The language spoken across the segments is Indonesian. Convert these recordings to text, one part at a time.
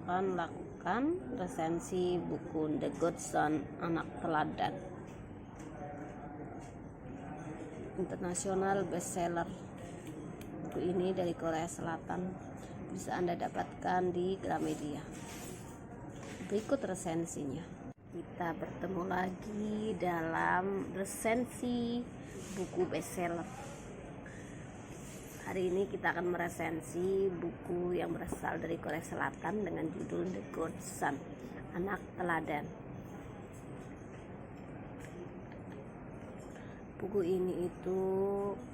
akan lakukan resensi buku The Good Son, Anak Teladan, internasional bestseller. Buku ini dari Korea Selatan, bisa Anda dapatkan di Gramedia. Berikut resensinya. Kita bertemu lagi dalam resensi buku bestseller. Hari ini kita akan meresensi buku yang berasal dari Korea Selatan dengan judul The Good Son, Anak Teladan. Buku ini itu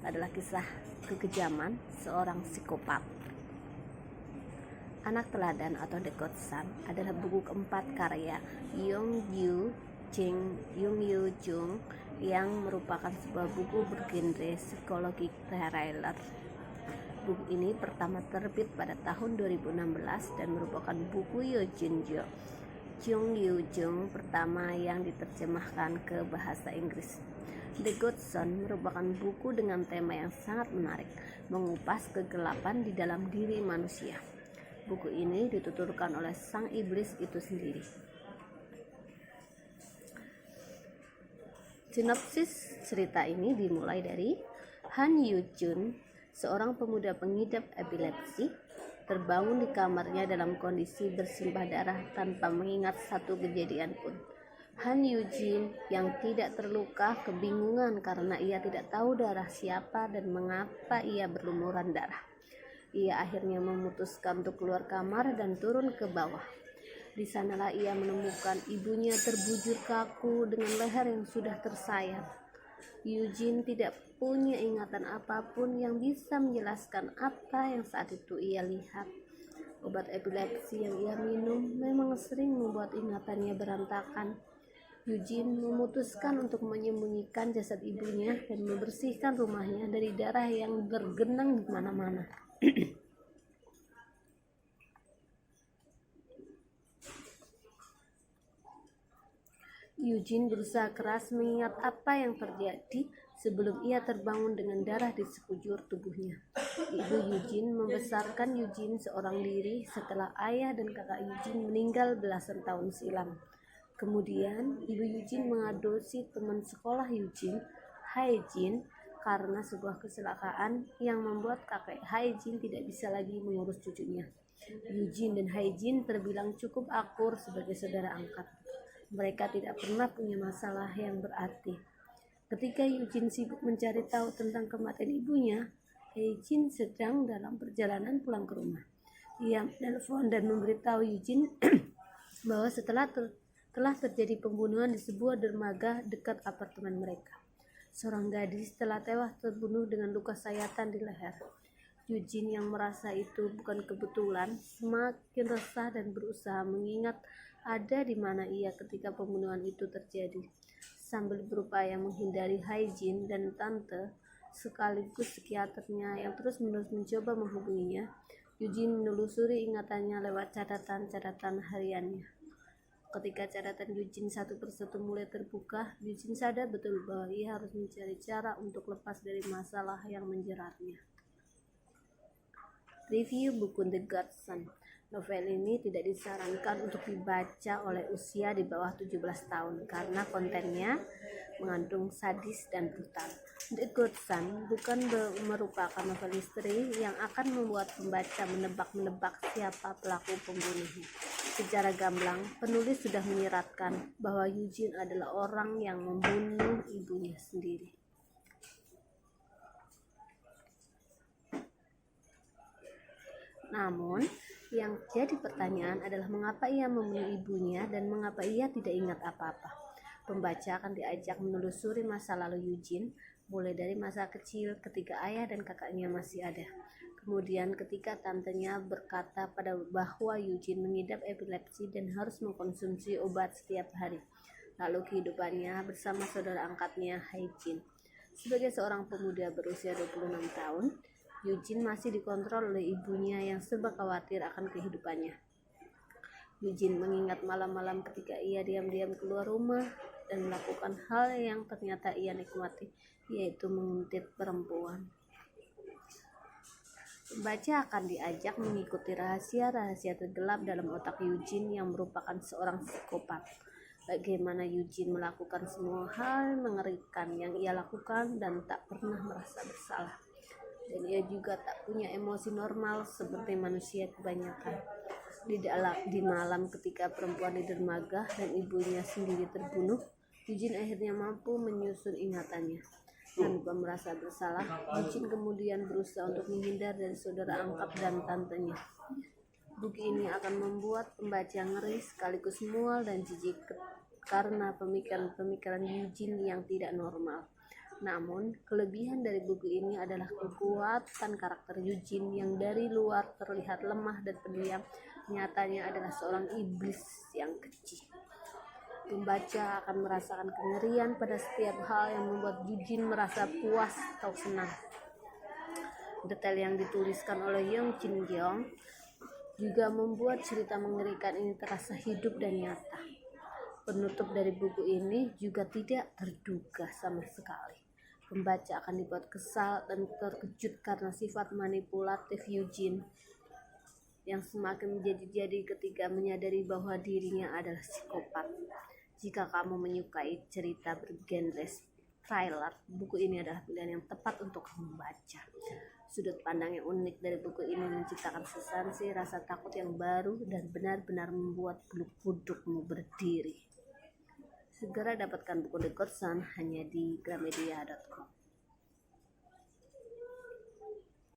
adalah kisah kekejaman seorang psikopat. Anak Teladan atau The Good Son adalah buku keempat karya Jung Yoo Jung yang merupakan sebuah buku bergenre psikologi thriller. Buku ini pertama terbit pada tahun 2016 dan merupakan buku Jung Yoo Jung pertama yang diterjemahkan ke bahasa Inggris. The Good Son merupakan buku dengan tema yang sangat menarik, mengupas kegelapan di dalam diri manusia. Buku ini dituturkan oleh sang iblis itu sendiri. Sinopsis cerita ini dimulai dari Han Yoo Jun, seorang pemuda pengidap epilepsi, terbangun di kamarnya dalam kondisi bersimbah darah tanpa mengingat satu kejadian pun. Han Yoo Jin yang tidak terluka kebingungan karena ia tidak tahu darah siapa dan mengapa ia berlumuran darah. Ia akhirnya memutuskan untuk keluar kamar dan turun ke bawah. Di sanalah ia menemukan ibunya terbujur kaku dengan leher yang sudah tersayat. Eugene tidak punya ingatan apapun yang bisa menjelaskan apa yang saat itu ia lihat. Obat epilepsi yang ia minum memang sering membuat ingatannya berantakan. Eugene memutuskan untuk menyembunyikan jasad ibunya dan membersihkan rumahnya dari darah yang bergenang di mana-mana. Eugene berusaha keras mengingat apa yang terjadi sebelum ia terbangun dengan darah di sekujur tubuhnya. Ibu Eugene membesarkan Eugene seorang diri setelah ayah dan kakak Eugene meninggal belasan tahun silam. Kemudian, ibu Eugene mengadopsi teman sekolah Eugene, Hae-jin, karena sebuah kecelakaan yang membuat kakek Hae-jin tidak bisa lagi mengurus cucunya. Eugene dan Hae-jin terbilang cukup akur sebagai saudara angkat. Mereka tidak pernah punya masalah yang berarti. Ketika Eugene sibuk mencari tahu tentang kematian ibunya, Hae-jin sedang dalam perjalanan pulang ke rumah. Ia menelpon dan memberitahu Eugene bahwa telah terjadi pembunuhan di sebuah dermaga dekat apartemen mereka. Seorang gadis telah tewas terbunuh dengan luka sayatan di leher. Eugene yang merasa itu bukan kebetulan semakin resah dan berusaha mengingat ada di mana ia ketika pembunuhan itu terjadi. Sambil berupaya menghindari Hae-jin dan tante sekaligus psikiaternya yang terus-menerus mencoba menghubunginya, Eugene menelusuri ingatannya lewat catatan-catatan hariannya. Ketika catatan Eugene satu persatu mulai terbuka, Eugene sadar betul bahwa ia harus mencari cara untuk lepas dari masalah yang menjeratnya. Review buku The Good Son. Novel ini tidak disarankan untuk dibaca oleh usia di bawah 17 tahun karena kontennya mengandung sadis dan brutal. The Good Son bukan merupakan novel misteri yang akan membuat pembaca menebak-nebak siapa pelaku pembunuhnya. Secara gamblang, penulis sudah menyiratkan bahwa Eugene adalah orang yang membunuh ibunya sendiri. Namun, yang jadi pertanyaan adalah mengapa ia membunuh ibunya dan mengapa ia tidak ingat apa-apa. Pembaca akan diajak menelusuri masa lalu Eugene, mulai dari masa kecil ketika ayah dan kakaknya masih ada. Kemudian ketika tantenya berkata bahwa Eugene mengidap epilepsi dan harus mengkonsumsi obat setiap hari. Lalu kehidupannya bersama saudara angkatnya Hae-jin. Sebagai seorang pemuda berusia 26 tahun, Eugene masih dikontrol oleh ibunya yang serba khawatir akan kehidupannya. Eugene mengingat malam-malam ketika ia diam-diam keluar rumah dan melakukan hal yang ternyata ia nikmati, yaitu menguntit perempuan. Pembaca akan diajak mengikuti rahasia-rahasia tergelap dalam otak Eugene yang merupakan seorang psikopat. Bagaimana Eugene melakukan semua hal mengerikan yang ia lakukan dan tak pernah merasa bersalah. Dan ia juga tak punya emosi normal seperti manusia kebanyakan. Di malam ketika perempuan di dermaga dan ibunya sendiri terbunuh, Eugene akhirnya mampu menyusun ingatannya. Tanpa merasa bersalah, Eugene kemudian berusaha untuk menghindar dari saudara angkat dan tantenya. Buku ini akan membuat pembaca ngeri sekaligus mual dan jijik karena pemikiran-pemikiran Eugene yang tidak normal. Namun, kelebihan dari buku ini adalah kekuatan karakter Eugene yang dari luar terlihat lemah dan pendiam, nyatanya adalah seorang iblis yang kecil. Pembaca akan merasakan kengerian pada setiap hal yang membuat Eugene merasa puas atau senang. Detail yang dituliskan oleh Yong Jin Gyeong juga membuat cerita mengerikan ini terasa hidup dan nyata. Penutup dari buku ini juga tidak terduga sama sekali. Pembaca akan dibuat kesal dan terkejut karena sifat manipulatif Eugene yang semakin menjadi-jadi ketika menyadari bahwa dirinya adalah psikopat. Jika kamu menyukai cerita bergenre thriller, buku ini adalah pilihan yang tepat untuk kamu baca. Sudut pandang yang unik dari buku ini menciptakan sensasi rasa takut yang baru dan benar-benar membuat bulu kudukmu berdiri. Segera dapatkan buku The Godson hanya di gramedia.com.